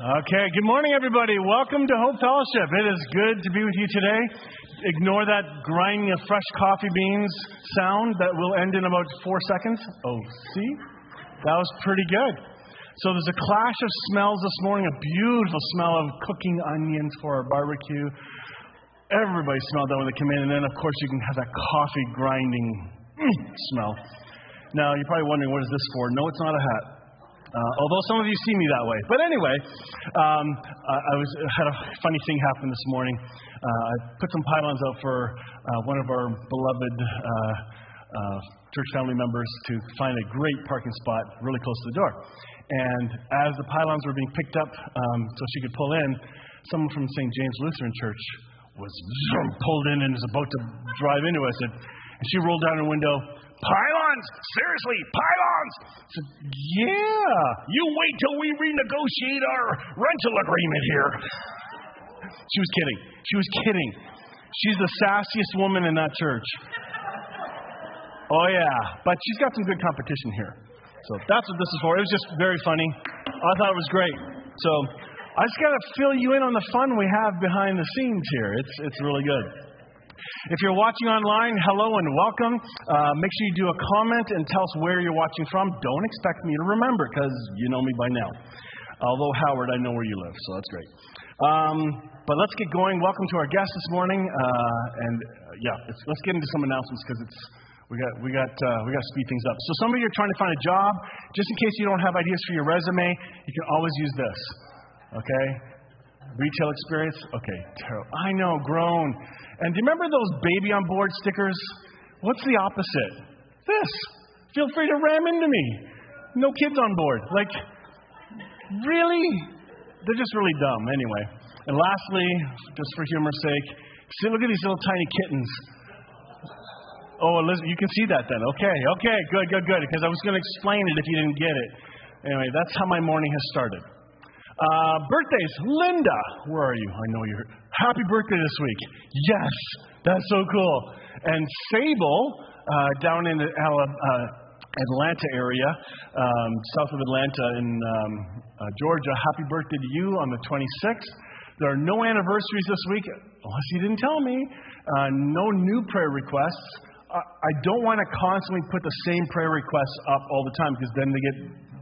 Okay, good morning, everybody. Welcome to Hope Fellowship. It is good to be with you today. Ignore that grinding of fresh coffee beans sound that will end in about 4 seconds. Oh, see? That was pretty good. So there's a clash of smells this morning, a beautiful smell of cooking onions for our barbecue. Everybody smelled that when they come in. And then, of course, you can have that coffee grinding smell. Now, you're probably wondering, what is this for? No, it's not a hat. Although some of you see me that way. But anyway, I had a funny thing happen this morning. I put some pylons out for one of our beloved church family members to find a great parking spot really close to the door. And as the pylons were being picked up so she could pull in, someone from St. James Lutheran Church was pulled in and was about to drive into us. And she rolled down her window. Pylons! Seriously, pylons! I said, yeah, you wait till we renegotiate our rental agreement here. She was kidding. She was kidding. She's the sassiest woman in that church. Oh, yeah. But she's got some good competition here. So that's what this is for. It was just very funny. I thought it was great. So I just got to fill you in on the fun we have behind the scenes here. It's really good. If you're watching online, hello and welcome. Make sure you do a comment and tell us where you're watching from. Don't expect me to remember because you know me by now. Although, Howard, I know where you live, so that's great. But let's get going. Welcome to our guest this morning. Let's get into some announcements because we got to speed things up. So some of you are trying to find a job. Just in case you don't have ideas for your resume, you can always use this. Okay? Retail experience? Okay, terrible. I know, grown. And do you remember those baby on board stickers? What's the opposite? This. Feel free to ram into me. No kids on board. Like, really? They're just really dumb. Anyway. And lastly, just for humor's sake, see, look at these little tiny kittens. Oh, Elizabeth, you can see that then. Okay, good. Because I was going to explain it if you didn't get it. Anyway, that's how my morning has started. Birthdays. Linda, where are you? I know you're. Happy birthday this week. Yes, that's so cool. And Sable, down in the Atlanta area, south of Atlanta in Georgia, happy birthday to you on the 26th. There are no anniversaries this week, unless you didn't tell me. No new prayer requests. I don't want to constantly put the same prayer requests up all the time because then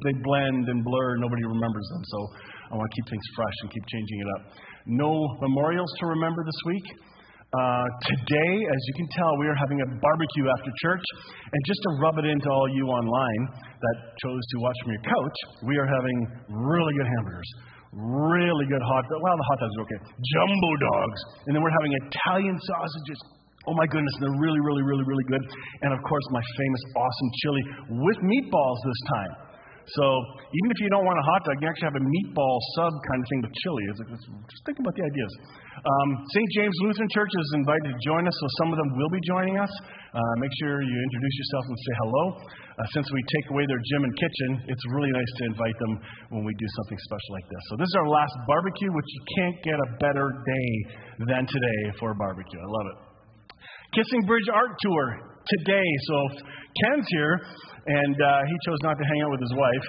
they blend and blur and nobody remembers them. So I want to keep things fresh and keep changing it up. No memorials to remember this week. Today, as you can tell, we are having a barbecue after church. And just to rub it into all you online that chose to watch from your couch, we are having really good hamburgers. Really good hot dogs. Well, the hot dogs are okay. Jumbo dogs. And then we're having Italian sausages. Oh my goodness, they're really good. And of course, my famous awesome chili with meatballs this time. So even if you don't want a hot dog, you actually have a meatball sub kind of thing with chili. Just think about the ideas. St. James Lutheran Church is invited to join us, so some of them will be joining us. Make sure you introduce yourself and say hello. Since we take away their gym and kitchen, it's really nice to invite them when we do something special like this. So this is our last barbecue, which you can't get a better day than today for a barbecue. I love it. Kissing Bridge Art Tour today. So Ken's here, and he chose not to hang out with his wife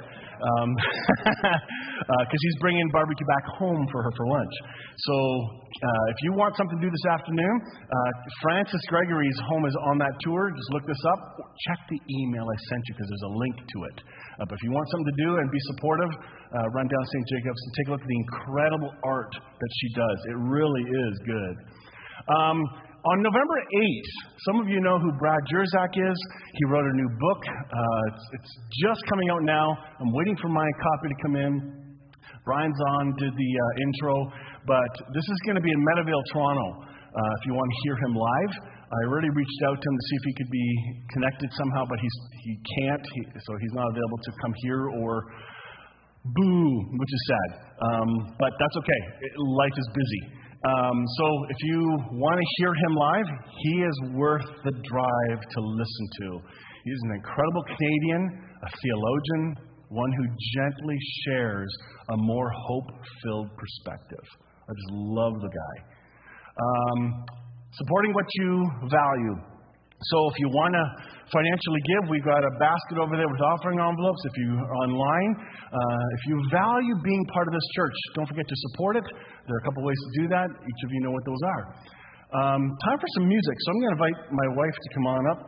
because he's bringing barbecue back home for her for lunch. So if you want something to do this afternoon, Francis Gregory's home is on that tour. Just look this up. Check the email I sent you because there's a link to it. But if you want something to do and be supportive, run down St. Jacobs and take a look at the incredible art that she does. It really is good. On November 8th, some of you know who Brad Jerzak is. He wrote a new book. It's just coming out now. I'm waiting for my copy to come in. Brian's did the intro. But this is going to be in Meadowvale, Toronto, if you want to hear him live. I already reached out to him to see if he could be connected somehow, but he can't. So he's not available to come here or boo, which is sad. But that's okay. Life is busy. So if you want to hear him live, he is worth the drive to listen to. He's an incredible Canadian, a theologian, one who gently shares a more hope-filled perspective. I just love the guy. Supporting what you value. So if you want to financially give, we've got a basket over there with offering envelopes. If you are online, if you value being part of this church, don't forget to support it. There are a couple ways to do that. Each of you know what those are. Time for some music. So I'm going to invite my wife to come on up.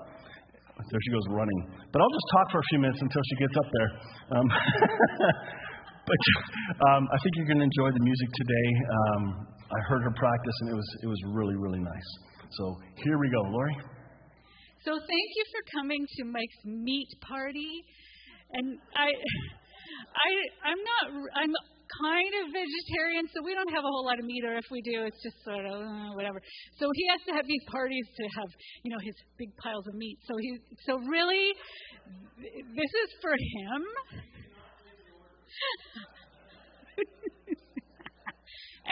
There she goes running. But I'll just talk for a few minutes until she gets up there. But I think you're going to enjoy the music today. I heard her practice, and it was really, really nice. So here we go, Lori. So thank you for coming to Mike's meat party. And I'm kind of vegetarian, so we don't have a whole lot of meat, or if we do, it's just sort of whatever. So he has to have these parties to have, his big piles of meat. So really, this is for him.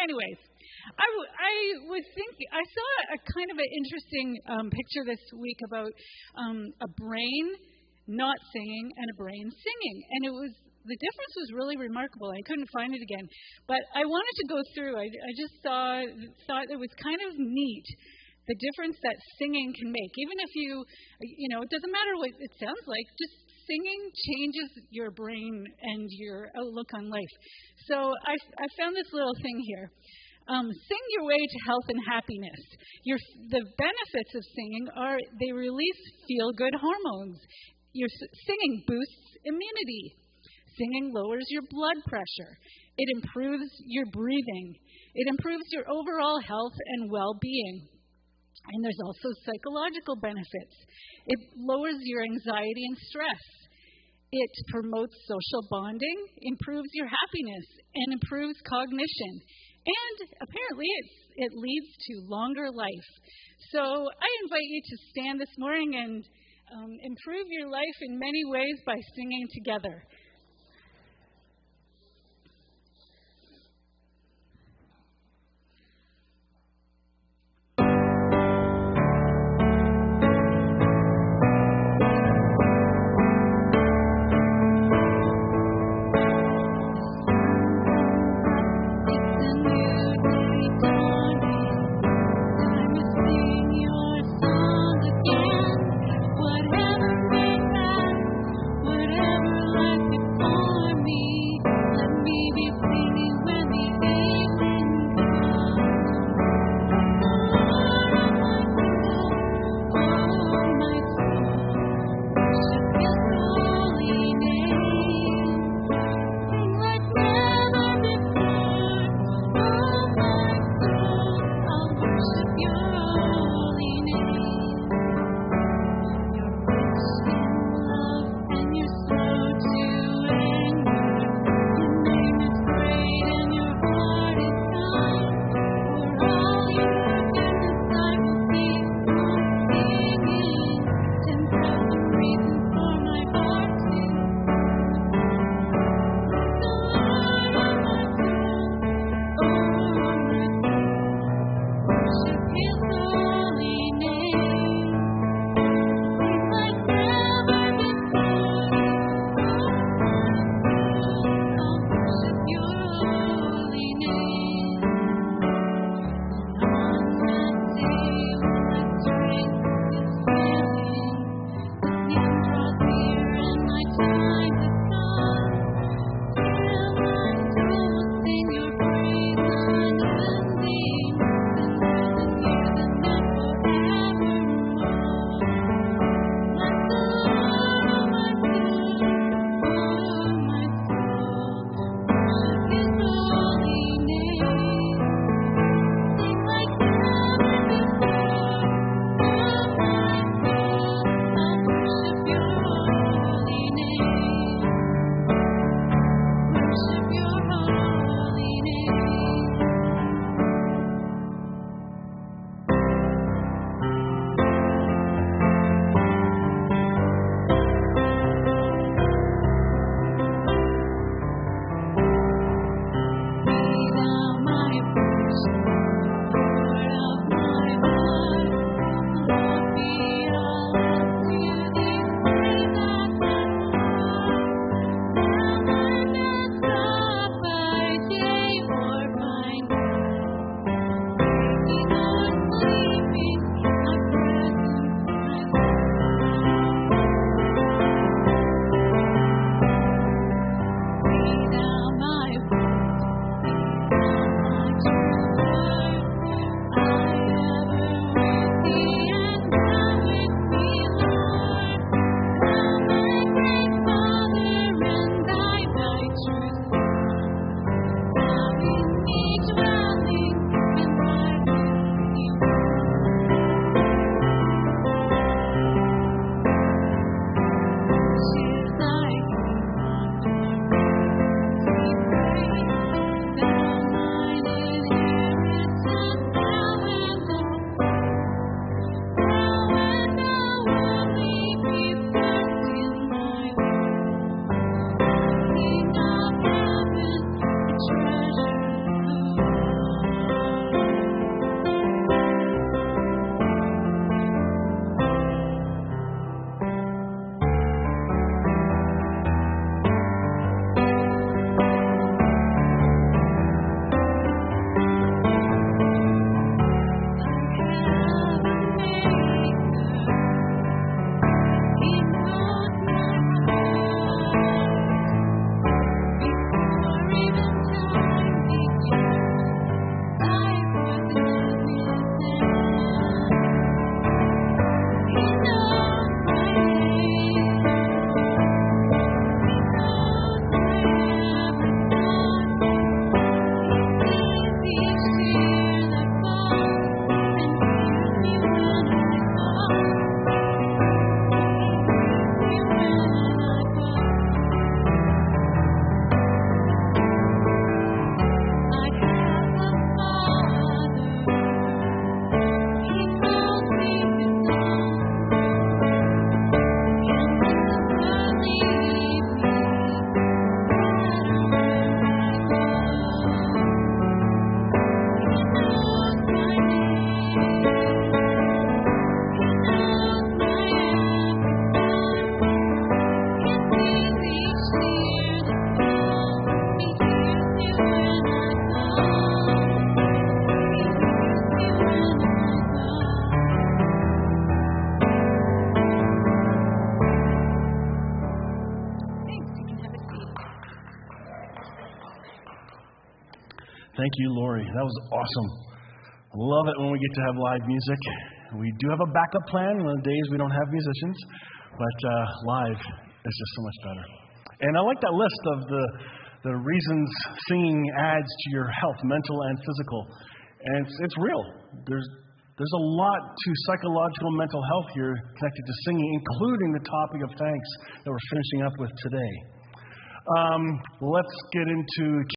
Anyways, I was thinking, I saw a kind of an interesting picture this week about a brain not singing and a brain singing, and the difference was really remarkable. I couldn't find it again, but I wanted to go through. I just thought it was kind of neat, the difference that singing can make. Even if it doesn't matter what it sounds like, just singing changes your brain and your outlook on life. So I found this little thing here. Sing your way to health and happiness. The benefits of singing are they release feel-good hormones. Your singing boosts immunity. Singing lowers your blood pressure. It improves your breathing. It improves your overall health and well-being. And there's also psychological benefits. It lowers your anxiety and stress. It promotes social bonding, improves your happiness, and improves cognition. And apparently it leads to longer life. So I invite you to stand this morning and improve your life in many ways by singing together. Whatever may pass, whatever life Thank you, Lori. That was awesome. I love it when we get to have live music. We do have a backup plan on the days we don't have musicians, but live is just so much better. And I like that list of the reasons singing adds to your health, mental and physical. And it's real. There's a lot to psychological mental health here connected to singing, including the topic of thanks that we're finishing up with today. Let's get into